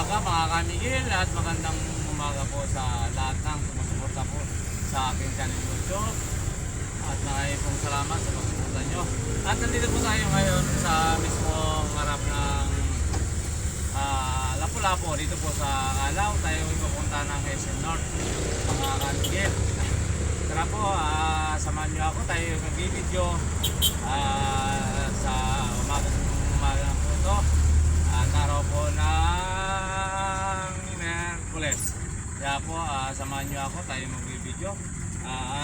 umaga mga kamigil at magandang umaga po sa lahat ng sumusuporta po sa aking channel YouTube. At maraming pong salamat sa pagsuporta nyo. At nandito po tayo ngayon sa mismong harap ng Lapu-Lapu dito po sa Alaw. Tayo ipapunta ng SM North mga kamigil. Tara po, samahan nyo ako. Tayo mag-video sa umaga po ito. Araw po ng Merkules. Kaya po, samahan nyo ako. Tayo mag-video.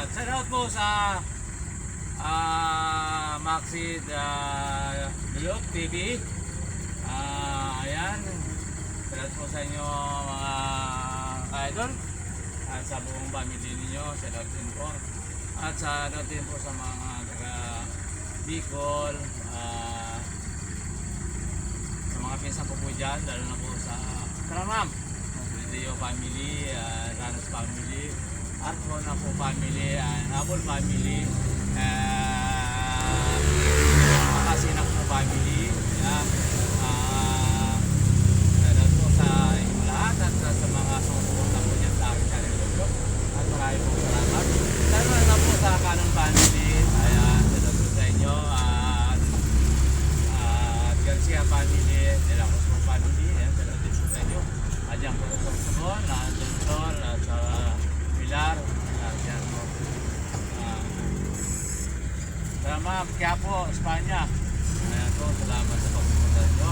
Shout out po sa Maxid Vlog TV. Ayan. Shout out po sa inyo mga idol. At sa buong family ninyo, shout out din po. At shout out din po sa mga taga Bicol, sa mga pinsan ko po dyan, lalo na po sa Karamam, Rio family, Ranas family, Arcona po family, Nabol family, Makasinak po family. Shout po sa inyo lahat at sa mga sumusuporta po dyan sa akin channel YouTube. At maraming po salamat. Lalo na po sa Canon family, shout po sa inyo. Garcia family, De La Cruz family, shout din po sa inyo. Diyan po sa Sabon, Jentol, at sa Pilar, diyan po. Salamat, Quiapo, Espanya. Ayan po, salamat sa pagsuporta nyo.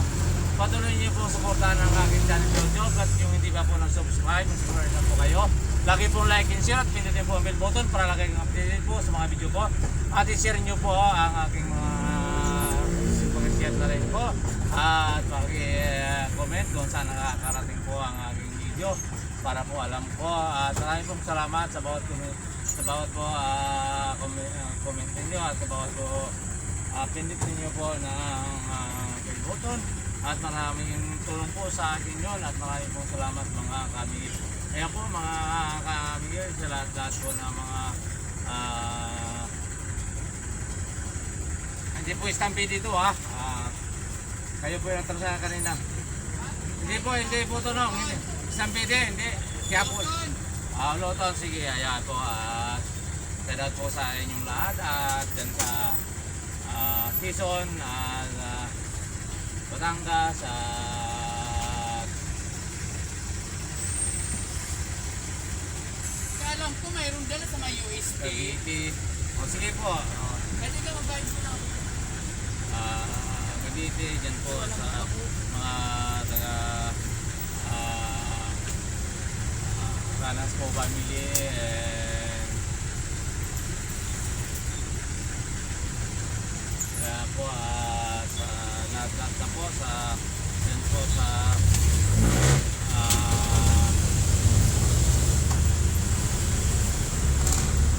Patuloy niyo po suportahan ang aking channel YouTube at yung hindi pa po nag-subscribe, subscribe na po kayo. Lagi pong like and share at pindutin po ang bell button para lagi kang updated po sa mga video ko. At i-share nyo po ang aking mga pag-share na rin po. At pag-comment kung saan nakakarating po ang aking video para po alam po. At maraming pong salamat sa bawat po comment ninyo at sa bawat po pindit ninyo po ng bell button. At maraming tulong po sa akin yun at maraming pong salamat mga kamigil. Kaya po mga kamigil sa lahat po na mga hindi po stampede dito kayo po yung nagtrasahan kanina. Hindi po tunong. Stampede, hindi. Kaya po. Loton, sige. Ayan po. Shout po sa inyong lahat. At dyan sa Quezon, Batangas, alam ko mayroong dala sa may USD. Sige po. Pwede ka magbayad mo na. Cavite, dyan po sa mga taga Ranas po family. Kaya po sa lahat na po sa dyan po sa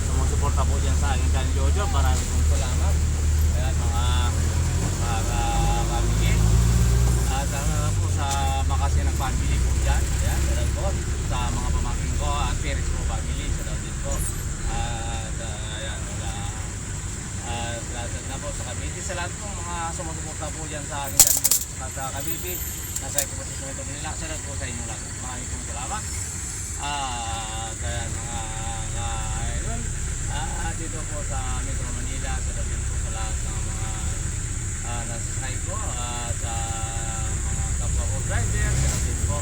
sumusuporta po dyan sa aking channel Jojo. Maraming pong salamat. Kaya mga family. At po sa Makasinak family po dyan. Ayan, salamat po sa mga pamangkin ko at Perez po family. Salamat din po. At ayan, salamat na po sa Cavite. Sa lahat po mga sumusuporta po dyan sa aking channel sa Cavite. Nasa ito po sa Sumeto Manila. Salamat po sa inyo lahat. Maraming pong salamat. Kaya mga idol. Dito po sa Metro Manila. Salamat din po sa lahat ng mga nasa side ko at sa mga kapwa ko driver, salamat din po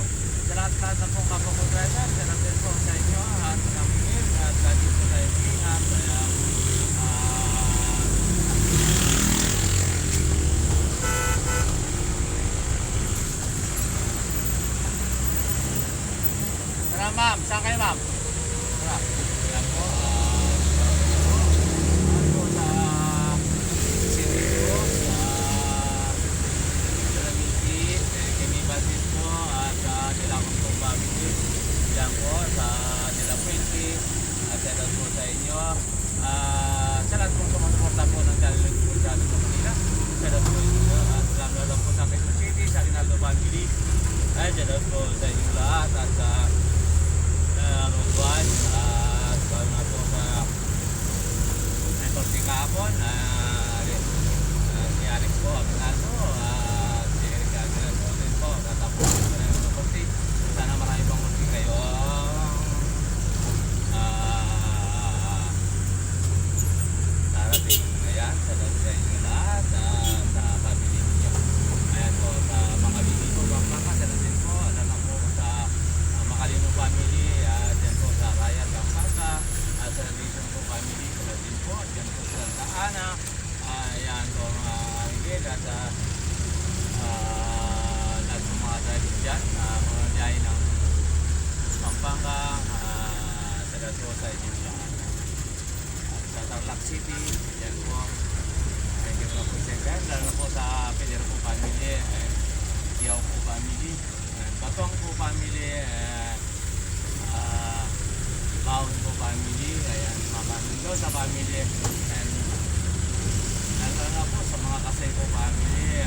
sa lahat na po kapwa ko driver, salamat din po sa inyo at kamingin at lagi po tayo ingat. Kaya tara ma'am, saan kayo ma'am? Tara, kaya po sa inyo. Sa lahat pong sumusuporta po ng channel po sa Manila. Sa lahat po inyo. At lalo po sa Quezon City, sa Rinaldo family. Sa lahat po sa inyo lahat. At sa Roswan. At na po sa Mentor Kahapon. Si Alex po, Abinado. Si Eric Agnes po din po. Tatapos po na yung at lahat ng mga driver dyan, mga biyahe ng Pampanga, sa Dato sa inyong lahat. At sa Tarlac City, yan po. Thank you po sa inyo. Lalo na po sa Pedro po family, Tiyaw po family, Batong po family, Baon po family, ayan, Mama Mendoza family, and lalo na po sa mga Kasay po family,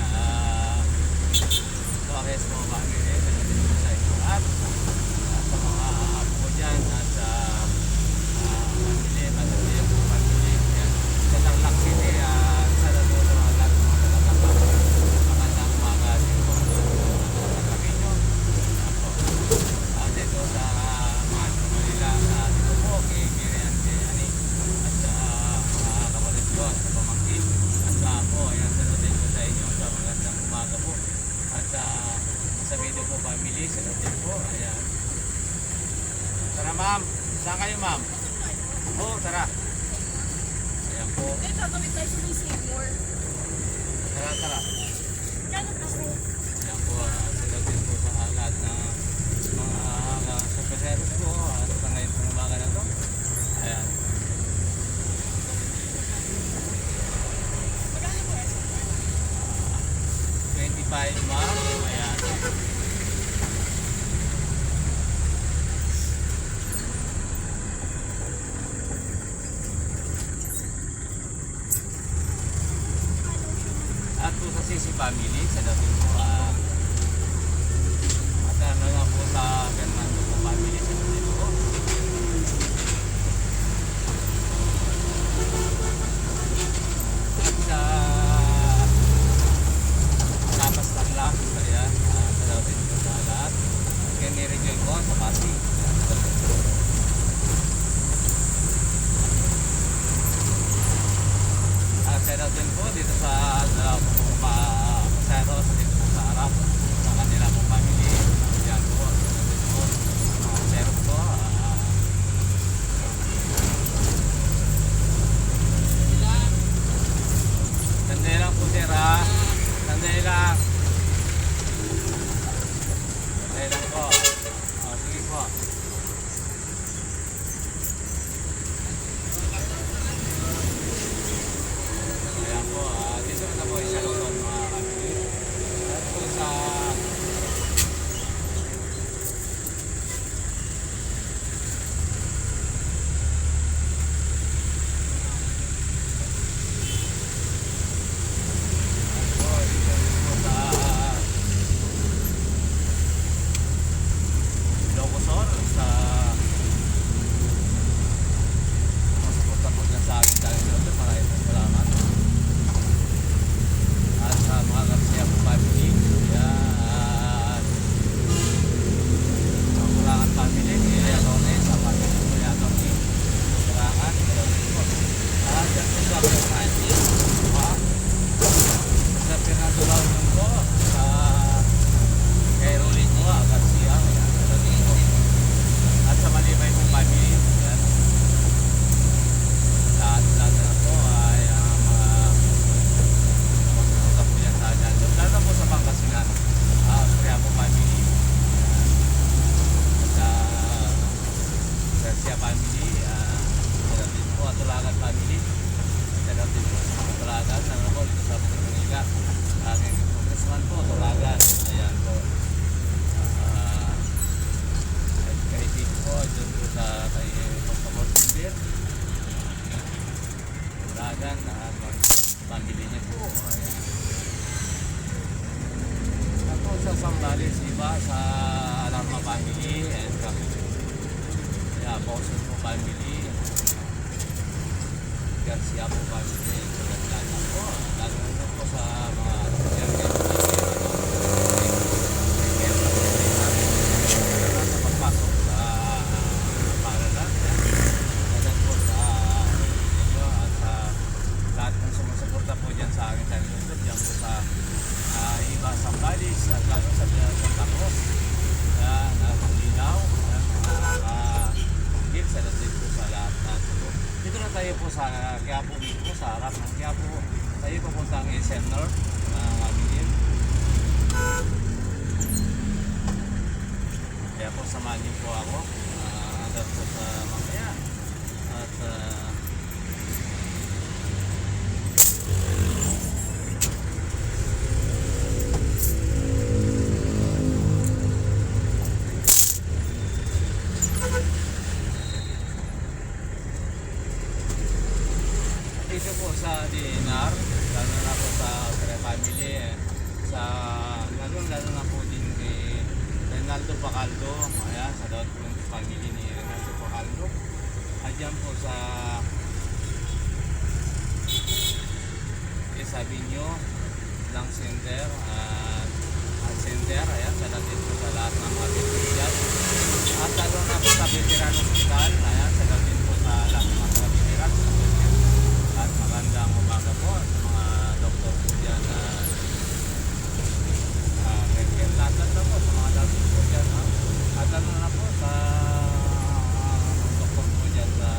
Torres po family, ganun din po sa inyo at sa mga apo ko dyan at sa family, Batalya po family, ayan, sa Tarlac City, sa Dato sa mga lahat ng mga tagatapa, magandang umaga din po sa Camino, ako, dito sa Metro Manila, dito po kay Miriam Ani at sa mga kapatid ko at sa pamangkin at sa ako, ayan, salutin ko sa inyo sa magandang umaga po at sa video po family, salutin po, ayan. Tara ma'am, saan kayo ma'am? Oo, tara. Ayan po, Eh, gagawin tayo sa may Seymour. tara. Kano kasi? Ayan po, salutin po sa lahat na mga superheroes po at sa ngayon pong umaga na to. Ayan. Magkano po eh? 25 ma'am. Ayan. At po sa Sisi family, sa dating po at ano nga po sa Fernando po family, sa dating po. At sa Tapas Tarlac, ayan, sa dating po sa lahat. Kaya ni-rejoin ko sa Pasig. Shout out din po dito sa Pasero, sa dito po sa Arap, sa kanila pong family. Yan po, shout out din po mga Pasero po. Sandali lang po sir ha. Sandali lang. Sandali lang po. Sige po. Ayan po, dito na po isa luton mga family. At po sa Ilocosor, sa masuporta po dyan sa akin dahil dito, maraming salamat. At sa mga Garcia po family, yan, ang Kulangan family, Yatorne, sa family po Yatorne, Kulangan, at dyan po sa Fernando Launong po, sa kay Rolling po, Garcia, yan, at sa Malibay po family, yan, lahat na po ay mga masusunod po yan sa dyan. Lalo po sa Pangasinan, kaya po family, sa Garcia family, sa din po Atulagan family, sa din po sa Atulagan, lalo po dito sa Manila, aking congressman po, Atulagan, ayan po. Kay Vic po, dyan po sa kay Pastor Timbir, Atulagan, family niya po, ayan. Ako sa Sambales, iba sa Alarma family and Bauson po family, Garcia po family, Lalo po, lalo na po sa mga sa pagpasok sa paralan, lalo po sa inyo at sa lahat ng sumusuporta po dyan sa akin sa YouTube, dyan po sa iba Sambales, at lalo sa Santa Cruz, Linaw, sa lahat po sa lahat na dito na tayo po sa Quiapo mismo, sa harap ng Quiapo tayo papuntang Essen North, Pacaldo. Ayan, sa lahat po yung family ni Renato Pacaldo. Ayan po sa sabi nyo lang center at center. Ayan, sa lahat po sa lahat ng mga veteran. At lalo na po sa veteran hospital. Ayan, sa lahat po sa lahat ng mga veteran. At magandang umaga po sa mga doktor po dyan. Lahat na po sa mga doktor po dyan. At lalo na po sa doktor po dyan sa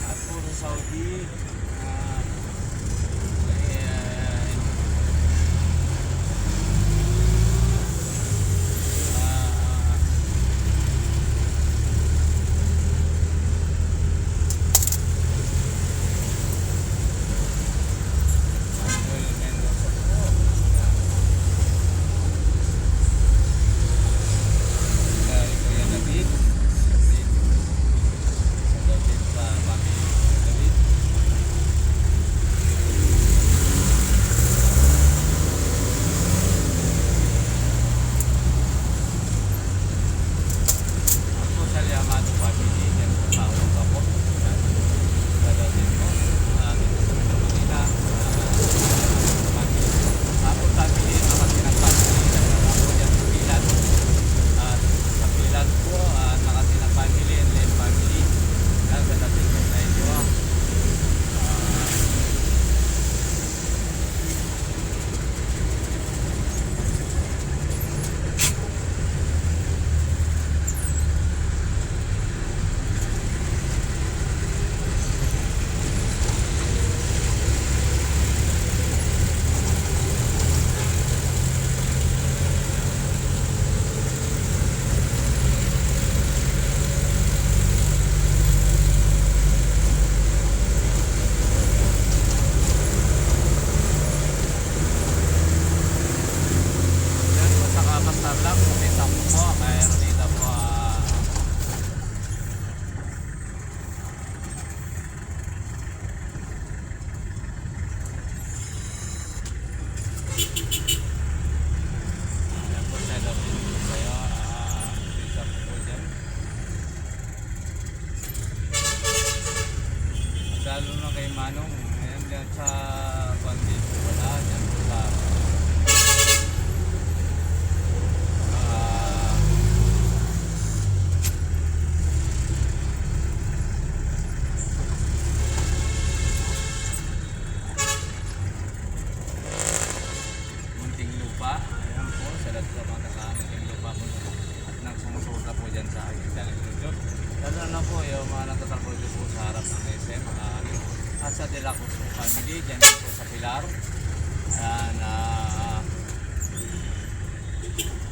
at puro Saudi. lalo na kay Manong. Ayan dyan sa Bandit. Wala dyan po sa munting lupa. Ayan po, sa lahat sa mga munting lupa po at nang sumusulta po dyan sa aking channel YouTube. Lalo na po yung mga nagtatalbog po sa harap ng SM. Sa De La Cruz family, dyan po sa Pilar. Ayan,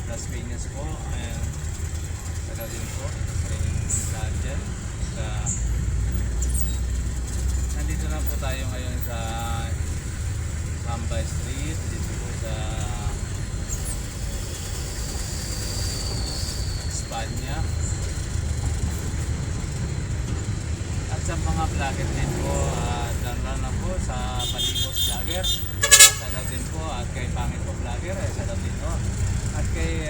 Las Piñas po. Ayan, sa din po. Ayan, lahat dyan. Nandito na po tayo ngayon sa Sambay Street. Dito po sa Espanya. At sa mga vlogger din po, lalo na po sa Palibot Vlogger, sa daw din po, at kay Pangit po Vlogger, sa daw din po, at kay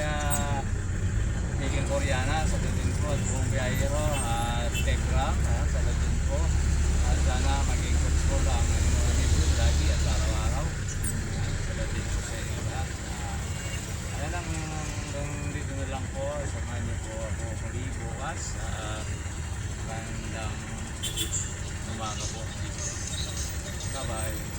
Miguel Coriana, sa daw din po, at buong biyahero, at Tegram, sa daw din po, at sana maging successful ang mga video lagi at araw-araw, sa daw din po sa inyo lahat. Ayan lang, dito na lang po, samahan niyo po ako muli bukas, bandang umaga po. Bye-bye.